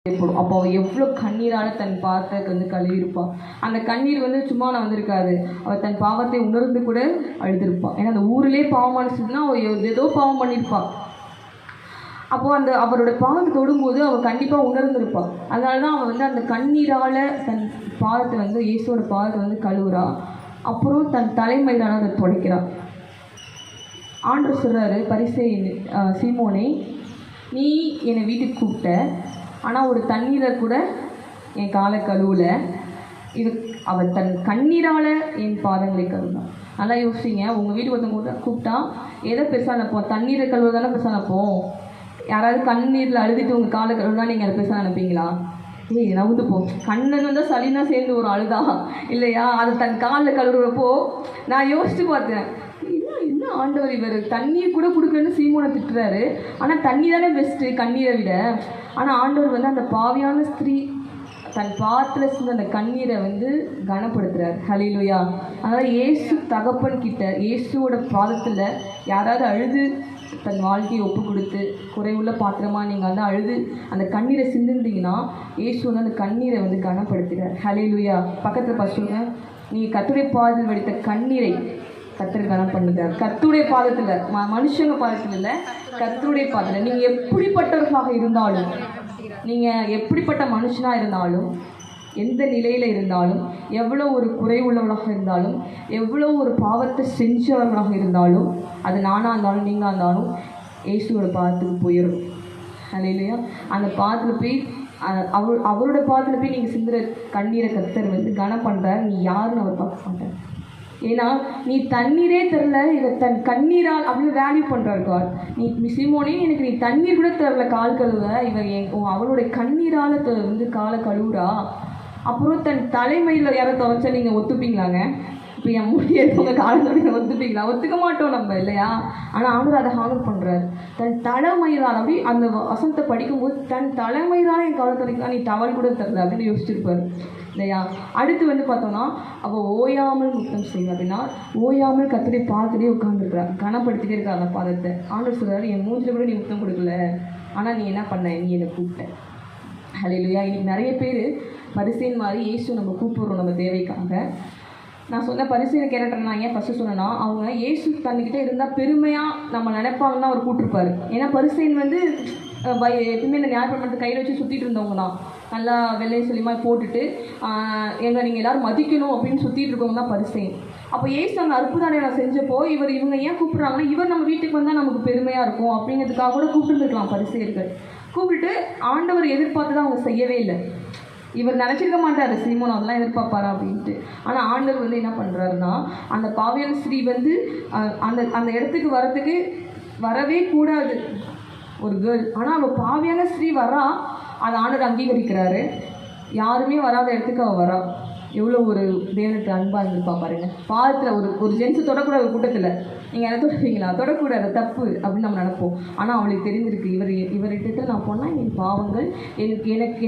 ஏற்படும். அப்போ அவள் எவ்வளோ கண்ணீரால் தன் பாவத்தை கழுவிருப்பாள். அந்த கண்ணீர் சும்மா நான் வந்திருக்காது. அவள் தன் பாவத்தை உணர்ந்து கூட அழுதுருப்பாள். ஏன்னா அந்த ஊரிலே பாவம் மனுஷன்னா அவள் ஏதோ பாவம் பண்ணியிருப்பாள். அப்போது அவரோட பாவத்தை தொடும்போது அவள் கண்டிப்பாக உணர்ந்திருப்பாள். அதனால தான் அவள் அந்த கண்ணீரால் தன் பாதத்தை இயேசுவோட பாதத்தை கழுவுறா. அப்புறம் தன் தலைமையிலான அதை துடைக்கிறாள். ஆண்டவர் சொல்கிறாரு, பரிசேயன் சீமோனே, நீ என்னை வீட்டுக்கு கூப்பிட்ட, ஆனால் ஒரு தண்ணீரை கூட என் காலை கழுவல. இது அவள் தன் கண்ணீரால் என் பாதங்களை கழுவினான். நல்லா யோசிச்சிங்க. உங்கள் வீட்டுக்கு ஒருத்தவங்க கூப்பிட்டா எதை பெருசாக நினைப்போம்? தண்ணீரை கழுவுதானே பெருசாக நினைப்போம். யாராவது கண்ணீரில் அழுதுட்டு உங்கள் காலை கழுவுனா நீங்கள் அதை பெருசாக நினைப்பீங்களா? நவுந்து போ. கண்ணன் வந்தால் சளினா சேர்ந்து ஒரு அழுதா இல்லையா? அது தன் காலில் கழுவுறப்போ நான் யோசித்து பார்த்தேன், என்ன ஆண்டவர் இவர் தண்ணீர் கூட கொடுக்குறேன்னு சீமோனை திட்டுறாரு. ஆனால் தண்ணி தானே பெஸ்ட்டு கண்ணீரை விட. ஆனால் ஆண்டவர் அந்த பாவியான ஸ்திரீ தன் பாத்திர சிந்த அந்த கண்ணீரை கனப்படுத்துகிறார். ஹல்லேலூயா. அதனால் இயேசு தகப்பன் கிட்ட, இயேசுவோட பாதத்தில் யாராவது அழுது தன் வாழ்க்கையை ஒப்பு கொடுத்து குறைவுள்ள பாத்திரமாக நீங்கள் அழுது அந்த கண்ணீரை சிந்திருந்தீங்கன்னா இயேசு அந்த கண்ணீரை கனப்படுத்துகிறார். ஹல்லேலூயா. பக்கத்தில் பசுங்க, நீங்கள் கர்த்தருடைய பாதத்தில் வடித்த கண்ணீரை கர்த்தர் கனம் பண்ணுகிறார். கர்த்தருடைய பாதத்தில், மனுஷங்க பாதத்தில் இல்லை, கர்த்தருடைய பாதத்தில். நீங்கள் எப்படிப்பட்டவர்களாக இருந்தாலும், நீங்கள் எப்படிப்பட்ட மனுஷனாக இருந்தாலும், எந்த நிலையில் இருந்தாலும், எவ்வளோ ஒரு குறைவுள்ளவர்களாக இருந்தாலும், எவ்வளோ ஒரு பாவத்தை செஞ்சவர்களாக இருந்தாலும், அது நானாக இருந்தாலும் நீங்களாக இருந்தாலும் இயேசுவோட பாதத்துக்கு போயிடும். அல்லேலூயா. அந்த பாதத்தில் போய் அவரோட பாதத்தில் போய் நீங்கள் சிந்துற கண்ணீரை கர்த்தர் கனம் பண்ணுறாரு. நீ யாருன்னு அவர் பார்க்க மாட்டார். ஏன்னா நீ தண்ணீரே தரல, இதை தன் கண்ணீரால் அப்படின்னு வேல்யூ பண்ணுறாரு கால். நீ சீமோனே, எனக்கு நீ தண்ணீர் கூட தரல கால் கழுவ, இவர் அவளுடைய கண்ணீரால் காலை கழுவுறா. அப்புறம் தன் தலைமையில் யாரை துவைச்சா நீங்கள் ஒத்துப்பீங்களாங்க? இப்போ என் முடிய எடுத்தவங்க காலத்தோட ஒத்துப்பீங்களா? ஒத்துக்க மாட்டோம் நம்ம, இல்லையா? ஆனால் ஆண்டவர் அதை ஹானர் பண்ணுறாரு. தன் தலைமையிலால், அப்படி அந்த வசனத்தை படிக்கும்போது தன் தலைமையிலான என் காலத்துறைக்கு நீ டவல் கூட தரல அப்படின்னு யோசிச்சிருப்பாரு, இல்லையா? அடுத்து பார்த்தோன்னா அவள் ஓயாமல் முத்தம் செய்வா. அப்படின்னா ஓயாமல் கர்த்தருடைய பாதத்திலே உட்காந்துருக்குறா, கனப்படுத்திட்டே இருக்கா அந்த பாதத்தை. ஆண்டவர் சொல்கிறாரு, என் மூஞ்சில் கூட நீ முத்தம் கொடுக்கல, ஆனால் நீ என்ன பண்ண? நீ என்னை கூப்பிட்ட. ஹல்லேலூயா. இன்றைக்கி நிறைய பேர் பரிசேயன் மாதிரி இயேசு நம்ம கூப்பிடுறோம் நம்ம தேவைக்காக. நான் சொன்ன பரிசேயன் கேரக்டர் நான் ஏன் ஃபஸ்ட்டு சொன்னேன்னா, அவங்க இயேசு தன்னிக்கிட்டே இருந்தால் பெருமையாக நம்ம நினைப்பாங்கன்னா அவர் கூப்பிட்டுருப்பாரு. ஏன்னா பரிசேயன் எப்பவுமே இந்த நியாயப்பிரமாணத்தை கையில் வச்சு சுற்றிட்டு இருந்தவங்க தான். நல்லா வெள்ளை செளிமாய் போட்டுட்டு நீங்கள் எல்லோரும் மதிக்கணும் அப்படின்னு சுற்றிட்டு இருக்கவங்க தான் பரிசேயன். அப்போ இயேசு அந்த அற்புத அடையாளம் செஞ்சப்போ இவங்க ஏன் கூப்பிட்றாங்கன்னா, இவர் நம்ம வீட்டுக்கு வந்தால் நமக்கு பெருமையாக இருக்கும் அப்படிங்கிறதுக்காக கூட கூப்பிட்டுருக்கலாம் பரிசேயர்கள். கூப்பிட்டு ஆண்டவர் எதிர்பார்த்து தான் அவங்க செய்யவே இல்லை. இவர் நினச்சிருக்க மாட்டார் சீமோன் அதெல்லாம் எதிர்பார்ப்பாரா அப்படின்ட்டு. ஆனால் ஆண்டவர் என்ன பண்ணுறாருன்னா, அந்த பாவியான ஸ்ரீ அந்த இடத்துக்கு வரவே கூடாது ஒரு கேர்ள். ஆனால் அவள் பாவியான ஸ்ரீ வரா, அதை ஆண்டவர் அங்கீகரிக்கிறாரு. யாருமே வராத இடத்துக்கு அவள் வரா. எவ்வளோ ஒரு தேவனுக்கு அன்பாக இருந்திருப்பா பாருங்கள். பாதத்தில் ஒரு ஜென்ஸு தொடக்கூடாது கூட்டத்தில். நீங்கள் என்ன தொடப்பீங்களா? தொடக்கூடாது, தப்பு அப்படின்னு நம்ம நினைப்போம். ஆனால் அவளுக்கு தெரிஞ்சிருக்கு, இவர்கிட்ட நான் போனால் என் பாவங்கள் எனக்கு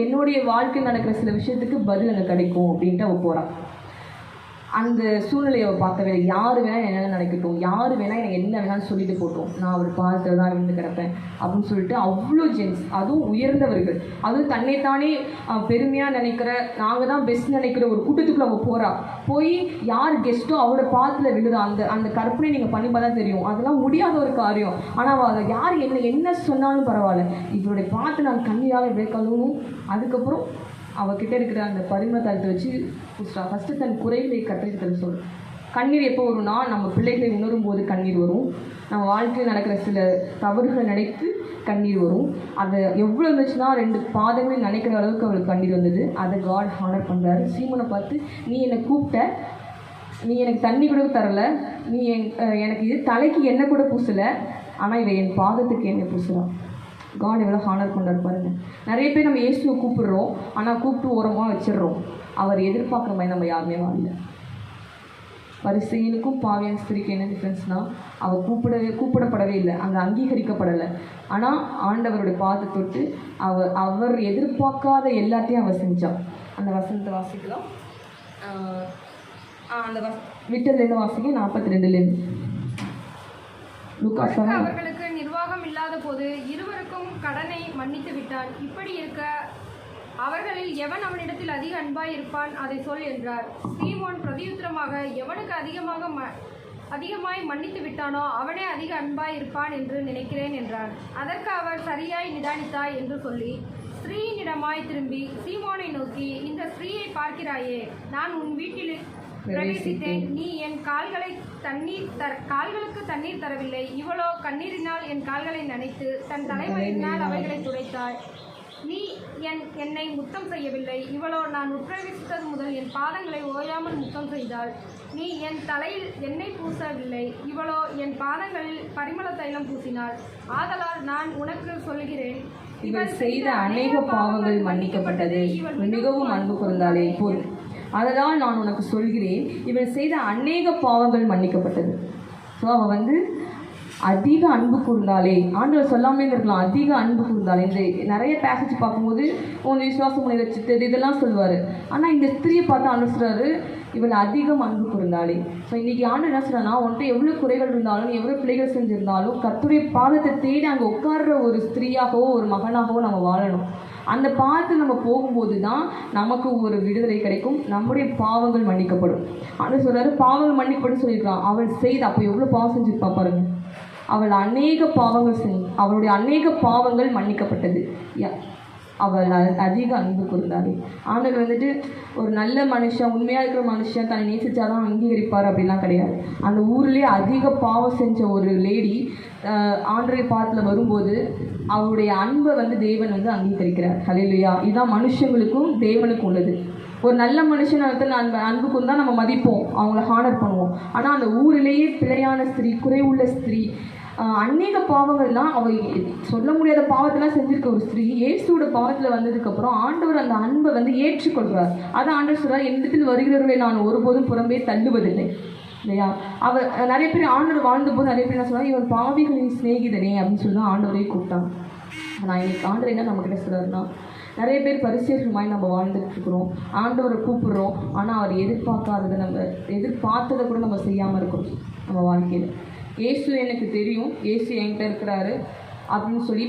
என்னுடைய வாழ்க்கையில் நடக்கிற சில விஷயத்துக்கு பதில் எனக்கு கிடைக்கும் அப்படின்ட்டு அவள் போகிறான். அந்த சூழ்நிலையை அவள் பார்க்கவே இல்லை. யார் வேணால் என்ன நினைக்கட்டும், யார் வேணால் எனக்கு என்ன வேணாலும் சொல்லிட்டு போட்டோம், நான் அவர் பாதத்தில் தான் விழுந்து கிடப்பேன் அப்படின்னு சொல்லிட்டு அவ்வளோ ஜென்ஸ், அதுவும் உயர்ந்தவர்கள், அதுவும் தன்னைத்தானே பெருமையாக நினைக்கிற, நாங்கள் தான் பெஸ்ட் நினைக்கிற ஒரு கூட்டத்துக்குள்ளே அவள் போகிறா. போய் யார் கெஸ்ட்டோ அவரோட பாதத்தில் விழுறா. அந்த கற்பனை நீங்கள் பண்ணி பார்த்தா தெரியும், அதெல்லாம் முடியாத ஒரு காரியம். ஆனால் அவள் அதை யார் என்ன சொன்னாலும் பரவாயில்ல, இவருடைய பார்த்து நான் கண்ணீரால் இப்படியே கழுவணும். அதுக்கப்புறம் அவகிட்ட இருக்கிற அந்த பரிமளத்தை வச்சு ஃபஸ்ட்டு தன் குறைகளை கற்றுக்கிட்டு சொல்லும். கண்ணீர் எப்போ வரும்னா, நம்ம பிள்ளைகளை உணரும் போது கண்ணீர் வரும். நம்ம வாழ்க்கையில் நடக்கிற சில தவறுகளை நினைத்து கண்ணீர் வரும். அதை எவ்வளோ இருந்துச்சுன்னா 2 பாதங்களையும் நினைக்கிற அளவுக்கு அவளுக்கு கண்ணீர் வந்தது. அதை காட் ஹானர் பண்ணுறாரு. சீமோனை பார்த்து, நீ என்னை கூப்பிட்ட, நீ எனக்கு தண்ணி கூட தரலை, நீ எனக்கு இது தலைக்கு எண்ணெய் கூட பூசலை, ஆனால் இவன் என் பாதத்துக்கு எண்ணெய் பூசுகிறான். காட் எவ்வளோ ஹானர் பண்ணுறாரு பாருங்கள். நிறைய பேர் நம்ம இயேசுவை கூப்பிடுறோம், ஆனால் கூப்பிட்டு ஓரமாக வச்சிடுறோம். அவர் எதிர்பார்க்குற மாதிரி நம்ம யாருமே வாழல. பரிசேயனுக்கும் பாவியான ஸ்திரீக்கு என்ன டிஃப்ரென்ஸ்னால், அவள் கூப்பிடப்படவே இல்லை, அங்கே அங்கீகரிக்கப்படலை. ஆனால் ஆண்டவருடைய பாதத்தை தொட்டு அவர் எதிர்பார்க்காத எல்லாத்தையும் அவள் செஞ்சாள். அந்த வசனத்தை வாசிக்கலாம். அந்த விட்டதுலேருந்து வாசிக்க 42லேருந்து. அவர்களுக்கு நிர்வாகம் இல்லாத போது இருவருக்கும் கடனை மன்னித்து விட்டான். இப்படி இருக்க அவர்களில் எவன் அவனிடத்தில் அதிக அன்பாய் இருப்பான், அதை சொல் என்றார். சீமோன் பிரதியுத்தரமாக, எவனுக்கு அதிகமாய் மன்னித்து விட்டானோ அவனே அதிக அன்பாய் இருப்பான் என்று நினைக்கிறேன் என்றான். அதற்கு அவர், சரியாய் நிதானித்தாய் என்று சொல்லி ஸ்திரீயினிடமாய் திரும்பி சீமோனை நோக்கி, இந்த ஸ்திரீயை பார்க்கிறாயே, நான் உன் வீட்டில் பிரவேசித்தேன். நீ என் கால்களுக்கு தண்ணீர் தரவில்லை. இவளோ கண்ணீரினால் என் கால்களை நனைத்து தன் தலைமயிரினால் அவைகளை துடைத்தாள். நீ என்னை முத்தம் செய்யவில்லை. இவளோ நான் உட்பிரவேசித்தது முதல் என் பாதங்களை ஓயாமல் முத்தம் செய்தாள். நீ என் தலையில் எண்ணெய் பூசவில்லை. இவளோ என் பாதங்களில் பரிமள தைலம் பூசினாள். ஆதலால் நான் உனக்கு சொல்கிறேன், இவள் செய்த அநேக பாவங்கள் மன்னிக்கப்பட்டது, மிகவும் அன்பு கூர்ந்தாளே. போதும். அதனால் நான் உனக்கு சொல்கிறேன், இவள் செய்த அநேக பாவங்கள் மன்னிக்கப்பட்டது. ஸோ அவள் அதிக அன்பு கூர்ந்தாலே. ஆண்டவர் சொல்லாமே இருக்கலாம், அதிக அன்பு கூர்ந்தாலே. இந்த நிறைய பேசேஜ் பார்க்கும்போது உன் விசுவாசம் முனை வச்சுட்டு இதெல்லாம் சொல்லுவார். ஆனால் இந்த ஸ்திரியை பார்த்து ஆண்டவர் சொல்கிறாரு, இவள் அதிகம் அன்பு கூர்ந்தாலே. ஸோ இன்றைக்கி ஆண்டவர் என்ன சொல்கிறான்னா, உன்ட்டு எவ்வளோ குறைகள் இருந்தாலும், எவ்வளோ பிள்ளைகள் செஞ்சுருந்தாலும் கர்த்தருடைய பாதத்தை தேடி அங்கே உட்கார்ற ஒரு ஸ்திரீயாகவோ ஒரு மகனாகவோ நம்ம வாழணும். அந்த பாதத்தில் நம்ம போகும்போது தான் நமக்கு ஒரு விடுதலை கிடைக்கும், நம்முடைய பாவங்கள் மன்னிக்கப்படும். ஆண்டவர் சொல்கிறாரு, பாவங்கள் மன்னிக்கப்படும் சொல்லியிருக்கான். அவள் செய்த அப்போ எவ்வளோ பாவம் செஞ்சுருப்பா பாருங்க. அவள் அநேக பாவங்கள் அவளுடைய அநேக பாவங்கள் மன்னிக்கப்பட்டது. அவள் அதிக அன்பு கூர்ந்தாளே. ஆண்டவர் ஒரு நல்ல மனுஷன், உண்மையாக இருக்கிற மனுஷன் தன்னை நேசிச்சாதான் அங்கீகரிப்பார் அப்படிலாம் கிடையாது. அந்த ஊர்லேயே அதிக பாவம் செஞ்ச ஒரு லேடி ஆண்டரை பாதத்தில் வரும்போது அவருடைய அன்பை தேவன் அங்கீகரிக்கிறார். ஹல்லேலூயா. இதுதான் மனுஷங்களுக்கும் தேவனுக்கும் உள்ளது. ஒரு நல்ல மனுஷன் அன்பு கூர்ந்தா நம்ம மதிப்போம், அவங்கள ஹானர் பண்ணுவோம். ஆனால் அந்த ஊரிலேயே பிழையான ஸ்திரீ, குறைவுள்ள ஸ்திரீ, அநேக பாவங்கள்லாம் அவள் சொல்ல முடியாத பாவத்தெல்லாம் செஞ்சுருக்க ஒரு ஸ்திரீ இயேசுவோட பாவத்தில் வந்ததுக்கப்புறம் ஆண்டவர் அந்த அன்பை ஏற்றுக்கொள்கிறார். அதான் ஆண்டவர் சொல்கிறார், என்னிடத்தில் வருகிறவர்களை நான் ஒருபோதும் புறம்பே தள்ளுவதில்லை. இல்லையா? அவர் நிறைய பேர் ஆண்டவர் வாழ்ந்தபோது நிறைய பேர் என்ன சொல்கிறார், இவர் பாவிகளின் சிநேகிதனே அப்படின்னு சொல்லி தான் ஆண்டவரே கூப்பிட்டாங்க. ஆனால் இன்னைக்கு ஆண்டவர் என்ன நம்மக்கிட்ட சொல்கிறாருன்னா, நிறைய பேர் பரிசேஷமாய் நம்ம வாழ்ந்துட்டு இருக்கிறோம், ஆண்டவரை கூப்பிடுறோம், ஆனால் அவர் எதிர்பார்த்ததை கூட நம்ம செய்யாமல் இருக்கிறோம் நம்ம வாழ்க்கையில். இயேசு எனக்கு தெரியும், இயேசு என்கிட்ட இருக்கிறாரு அப்படின்னு சொல்லி